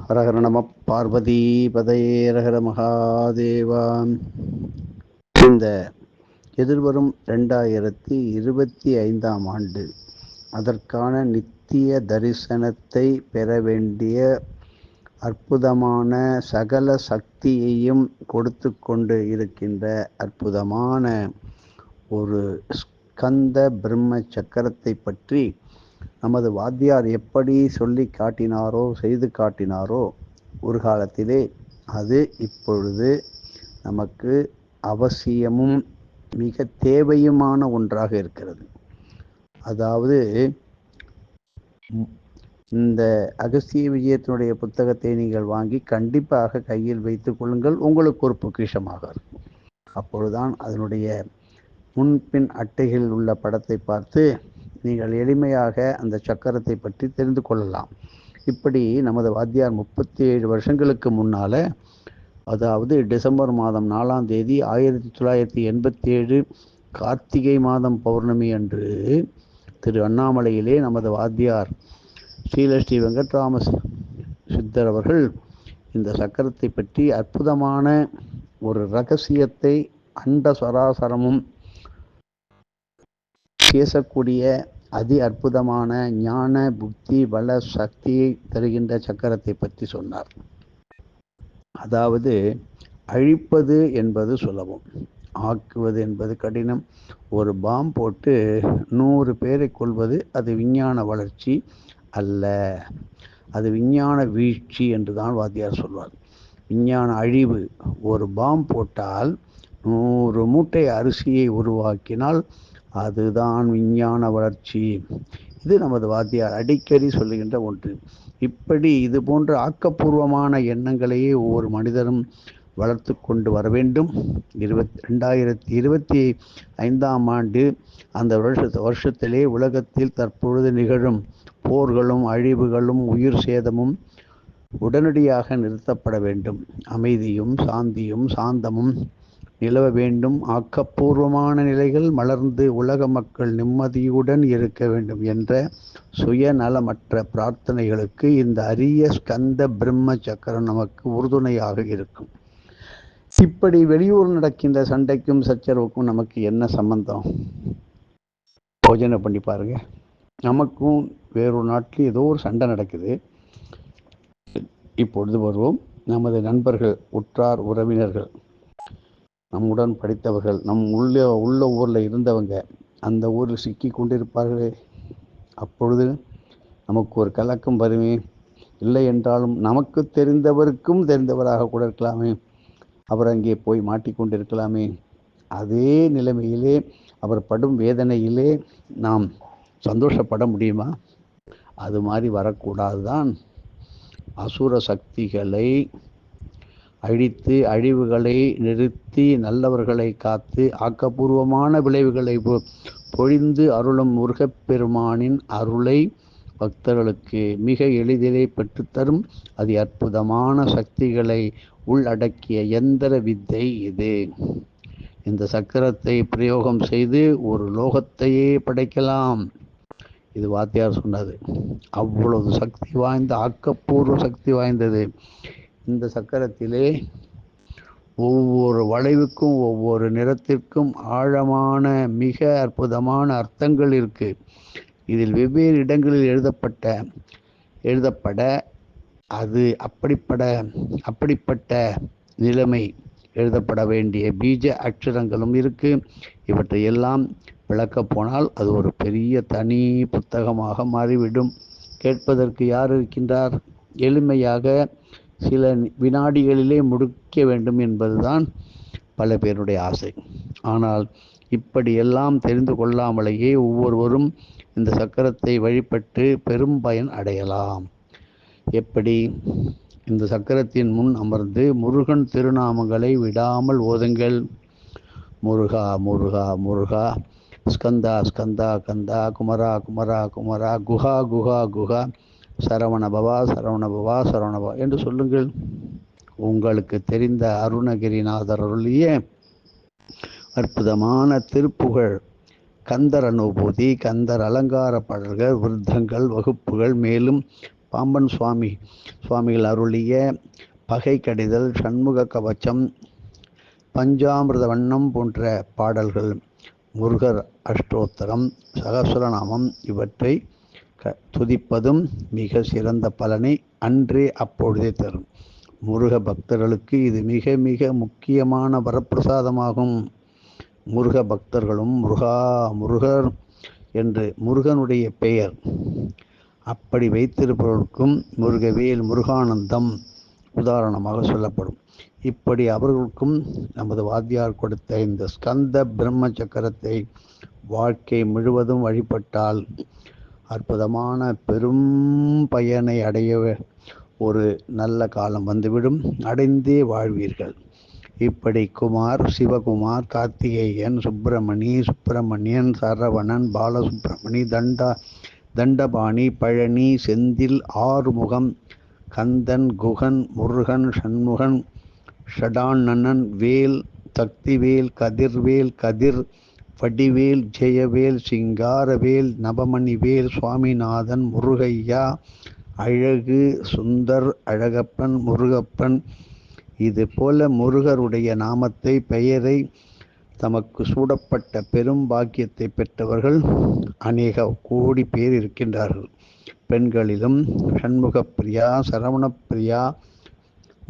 ஹரஹர நம பார்வதி பதையேரஹர மகாதேவா. இந்த எதிர்வரும் 2025ஆம் ஆண்டு அதற்கான நித்திய தரிசனத்தை பெற வேண்டிய அற்புதமான சகல சக்தியையும் கொடுத்து கொண்டு இருக்கின்ற அற்புதமான ஒரு ஸ்கந்த பிரம்ம சக்கரத்தை பற்றி நமது வாத்தியார் எப்படி சொல்லி காட்டினாரோ, செய்து காட்டினாரோ ஒரு காலத்திலே, அது இப்பொழுது நமக்கு அவசியமும் மிக தேவையுமான ஒன்றாக இருக்கிறது. அதாவது இந்த அகஸ்திய விஜயத்தினுடைய புத்தகத்தை நீங்கள் வாங்கி கண்டிப்பாக கையில் வைத்துக் கொள்ளுங்கள். உங்களுக்கு ஒரு பொக்கிஷமாக இருக்கும். அப்பொழுதுதான் அதனுடைய முன்பின் அட்டைகளில் உள்ள படத்தை பார்த்து நீங்கள் எளிமையாக அந்த சக்கரத்தை பற்றி தெரிந்து கொள்ளலாம். இப்படி நமது வாத்தியார் 37 வருஷங்களுக்கு முன்னால், அதாவது டிசம்பர் மாதம் 4ஆம் தேதி 1987 கார்த்திகை மாதம் பௌர்ணமி அன்று திரு அண்ணாமலையிலே நமது வாத்தியார் ஸ்ரீ வெங்கட்ராம சித்தர் அவர்கள் இந்த சக்கரத்தை பற்றி அற்புதமான ஒரு இரகசியத்தை அண்ட சராசரமும் பேசக்கூடிய அதி அற்புதமான ஞான புத்தி பல சக்தியை தருகின்ற சக்கரத்தை பற்றி சொன்னார். அதாவது அழிப்பது என்பது சுலபம், ஆக்குவது என்பது கடினம். ஒரு பாம் போட்டு 100 பேரை கொள்வது அது விஞ்ஞான வளர்ச்சி அல்ல, அது விஞ்ஞான வீழ்ச்சி என்று தான் வாத்தியார் சொல்வார். விஞ்ஞான அழிவு, ஒரு பாம் போட்டால் 100 மூட்டை அரிசியை உருவாக்கினால் அதுதான் விஞ்ஞான வளர்ச்சி. இது நமது வாத்தியார் அடிக்கடி சொல்லுகின்ற ஒன்று. இப்படி இது போன்ற ஆக்கப்பூர்வமான எண்ணங்களையே ஒவ்வொரு மனிதரும் வளர்த்து கொண்டு வர வேண்டும். 2025ஆம் ஆண்டு அந்த வருஷத்திலே உலகத்தில் தற்பொழுது நிகழும் போர்களும் அழிவுகளும் உயிர் சேதமும் உடனடியாக நிறுத்தப்பட வேண்டும். அமைதியும் சாந்தியும் சாந்தமும் நிலவ வேண்டும். ஆக்கப்பூர்வமான நிலைகள் மலர்ந்து உலக மக்கள் நிம்மதியுடன் இருக்க வேண்டும் என்ற சுயநலமற்ற பிரார்த்தனைகளுக்கு இந்த அரிய ஸ்கந்த பிரம்ம சக்கரம் நமக்கு உறுதுணையாக இருக்கும். இப்படி வெளியூர் நடக்கின்ற சண்டைக்கும் சச்சரவுக்கும் நமக்கு என்ன சம்பந்தம்? யோசனை பண்ணி பாருங்க. நமக்கும் வேறொரு நாட்டில் ஏதோ ஒரு சண்டை நடக்குது. இப்பொழுது வருவோம். நமது நண்பர்கள், உற்றார் உறவினர்கள், நம்முடன் படித்தவர்கள், உள்ள ஊரில் இருந்தவங்க அந்த ஊரில் சிக்கி கொண்டிருப்பார்களே, அப்பொழுது நமக்கு ஒரு கலக்கம் வருமே. இல்லை என்றாலும் நமக்கு தெரிந்தவருக்கும் தெரிந்தவராக கூட இருக்கலாமே, அவர் அங்கே போய் மாட்டிக்கொண்டிருக்கலாமே. அதே நிலைமையிலே அவர் படும் வேதனையிலே நாம் சந்தோஷப்பட முடியுமா? அது மாதிரி வரக்கூடாதுதான். அசுர சக்திகளை அழித்து அழிவுகளை நிறுத்தி நல்லவர்களை காத்து ஆக்கப்பூர்வமான விளைவுகளை பொழிந்து அருளும் முருகப்பெருமானின் அருளை பக்தர்களுக்கு மிக எளிதிலே பெற்றுத்தரும் அதி அற்புதமான சக்திகளை உள்ளடக்கிய எந்திர வித்தை இது. இந்த சக்கரத்தை பிரயோகம் செய்து ஒரு லோகத்தையே படைக்கலாம். இது வாத்தியார் சொன்னது. அவ்வளவு சக்தி வாய்ந்த, ஆக்கப்பூர்வ சக்தி வாய்ந்தது இந்த சக்கரத்திலே. ஒவ்வொரு வளைவுக்கும் ஒவ்வொரு நிறத்திற்கும் ஆழமான மிக அற்புதமான அர்த்தங்கள் இருக்கு. இதில் வெவ்வேறு இடங்களில் எழுதப்பட அது அப்படிப்பட்ட நிலைமை எழுதப்பட வேண்டிய பீஜ அக்ஷரங்களும் இருக்கு. இவற்றையெல்லாம் விளக்கப் போனால் அது ஒரு பெரிய தனி புத்தகமாக மாறிவிடும். கேட்பதற்கு யார் இருக்கின்றார்? எளிமையாக சில வினாடிகளிலே முடிக்க வேண்டும் என்பதுதான் பல பேருடைய ஆசை. ஆனால் இப்படியெல்லாம் தெரிந்து கொள்ளாமலேயே ஒவ்வொருவரும் இந்த சக்கரத்தை வழிபட்டு பெரும் பயன் அடையலாம். எப்படி? இந்த சக்கரத்தின் முன் அமர்ந்து முருகன் திருநாமங்களை விடாமல் ஓதுங்கள். முருகா முருகா முருகா, ஸ்கந்தா ஸ்கந்தா கந்தா, குமரா குமரா குமரா, குஹா குஹா குஹா, சரவண பவா சரவண பவா சரவண பவா என்று சொல்லுங்கள். உங்களுக்கு தெரிந்த அருணகிரிநாதர் அருளிய அற்புதமான திருப்புகழ், கந்தர் அனுபூதி, கந்தர் அலங்கார பாடல்கள், விருத்தங்கள், வகுப்புகள், மேலும் பாம்பன் சுவாமிகள் அருளிய பகை கடிதல், சண்முக கவச்சம், பஞ்சாமிர்த வண்ணம் போன்ற பாடல்கள், முருகர் அஷ்டோத்தரம், சகஸ்ரநாமம் இவற்றை துதிப்பதும் மிக சிறந்த பலனை அன்றே அப்பொழுதே தரும். முருக பக்தர்களுக்கு இது மிக மிக முக்கியமான வரப்பிரசாதமாகும். முருக பக்தர்களும் முருகர் என்று முருகனுடைய பெயர் அப்படி வைத்திருப்பவர்களுக்கும் முருகவேல், முருகானந்தம் உதாரணமாக சொல்லப்படும். இப்படி அவர்களுக்கும் நமது வாத்தியார் கொடுத்த இந்த ஸ்கந்த பிரம்ம சக்கரத்தை வாழ்க்கை முழுவதும் வழிபட்டால் அற்புதமான பெரும் பயனை அடைய ஒரு நல்ல காலம் வந்துவிடும். அடைந்தே வாழ்வீர்கள். இப்படி குமார், சிவகுமார், கார்த்திகேயன், சுப்பிரமணியன், சரவணன், பாலசுப்பிரமணி, தண்டபாணி, பழனி, செந்தில், ஆறுமுகம், கந்தன், குகன், முருகன், சண்முகன், ஷடானனன், வேல், சக்திவேல், கதிர், வடிவேல், ஜெயவேல், சிங்காரவேல், நவமணிவேல், சுவாமிநாதன், முருகையா, அழகு, சுந்தர், அழகப்பன், முருகப்பன், இது போல முருகருடைய நாமத்தை, பெயரை தமக்கு சூடப்பட்ட பெரும் பாக்கியத்தை பெற்றவர்கள் அநேக கோடி பேர் இருக்கின்றார்கள். பெண்களிலும் சண்முகப்பிரியா, சரவணப்பிரியா,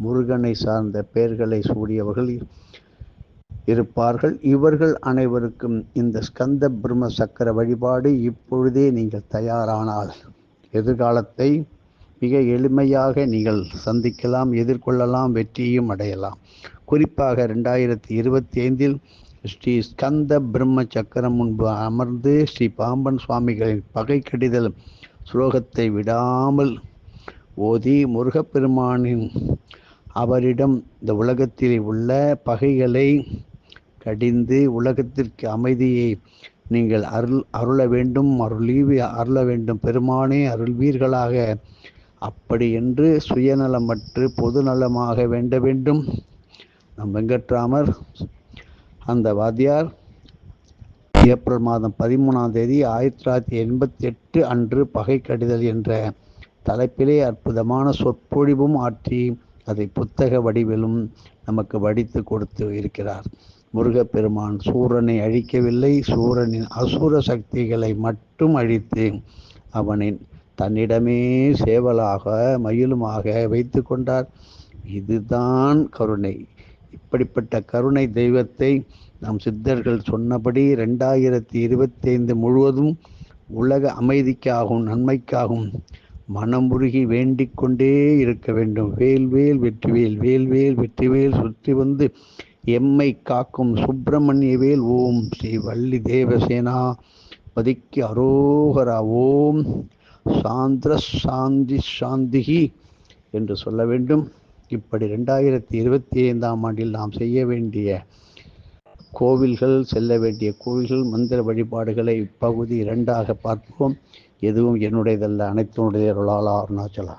முருகனை சார்ந்த பெயர்களை சூடியவர்கள் இருப்பார்கள். இவர்கள் அனைவருக்கும் இந்த ஸ்கந்த பிரம்ம சக்கர வழிபாடு இப்பொழுதே நீங்கள் தயாரானால் எதிர்காலத்தை மிக எளிமையாக நீங்கள் சந்திக்கலாம், எதிர்கொள்ளலாம், வெற்றியும் அடையலாம். குறிப்பாக 2025 ஸ்ரீ ஸ்கந்த பிரம்ம சக்கரம் முன்பு அமர்ந்து ஸ்ரீ பாம்பன் சுவாமிகளின் பகை கடிதல் ஸ்லோகத்தை விடாமல் ஓதி முருகப்பெருமானின் அவரிடம் இந்த உலகத்தில் உள்ள பகைகளை கடிந்து உலகத்திற்கு அமைதியை நீங்கள் அருள வேண்டும், அருள வேண்டும் பெருமானே, அருள்வீர்களாக, அப்படி என்று சுயநலமற்று பொதுநலமாக வேண்ட வேண்டும். நம் வெங்கட்ராமர் அந்த வாத்தியார் ஏப்ரல் மாதம் 13ஆம் தேதி 1988 அன்று பகை கடிதல் என்ற தலைப்பிலே அற்புதமான சொற்பொழிவும் ஆற்றி அதை புத்தக வடிவிலும் நமக்கு வடித்து கொடுத்து இருக்கிறார். முருகப்பெருமான் சூரனை அழிக்கவில்லை, சூரனின் அசுர சக்திகளை மட்டும் அழித்து அவனை தன்னிடமே சேவலாக மயிலுமாக வைத்து கொண்டார். இதுதான் கருணை. இப்படிப்பட்ட கருணை தெய்வத்தை நம் சித்தர்கள் சொன்னபடி 2025 முழுவதும் உலக அமைதிக்காகவும் நன்மைக்காகவும் மனமுருகி வேண்டிக் கொண்டே இருக்க வேண்டும். வேல்வேல் வெற்றிவேல், வேல்வேல் வெற்றிவேல், சுற்றி வந்து எம்மை காக்கும் சுப்பிரமணியவேல், ஓம் ஸ்ரீ வள்ளி தேவசேனா பதிக்கு அரோகரா, ஓம் சாந்திர சாந்திகி என்று சொல்ல வேண்டும். இப்படி 2025ஆம் ஆண்டில் நாம் செய்ய வேண்டிய கோவில்கள், செல்ல வேண்டிய கோவில்கள், மந்திர வழிபாடுகளை இப்பகுதி 2ஆக பார்ப்போம். எதுவும் என்னுடையதல்ல, அனைத்துடைய அருளாளா அருணாச்சலா.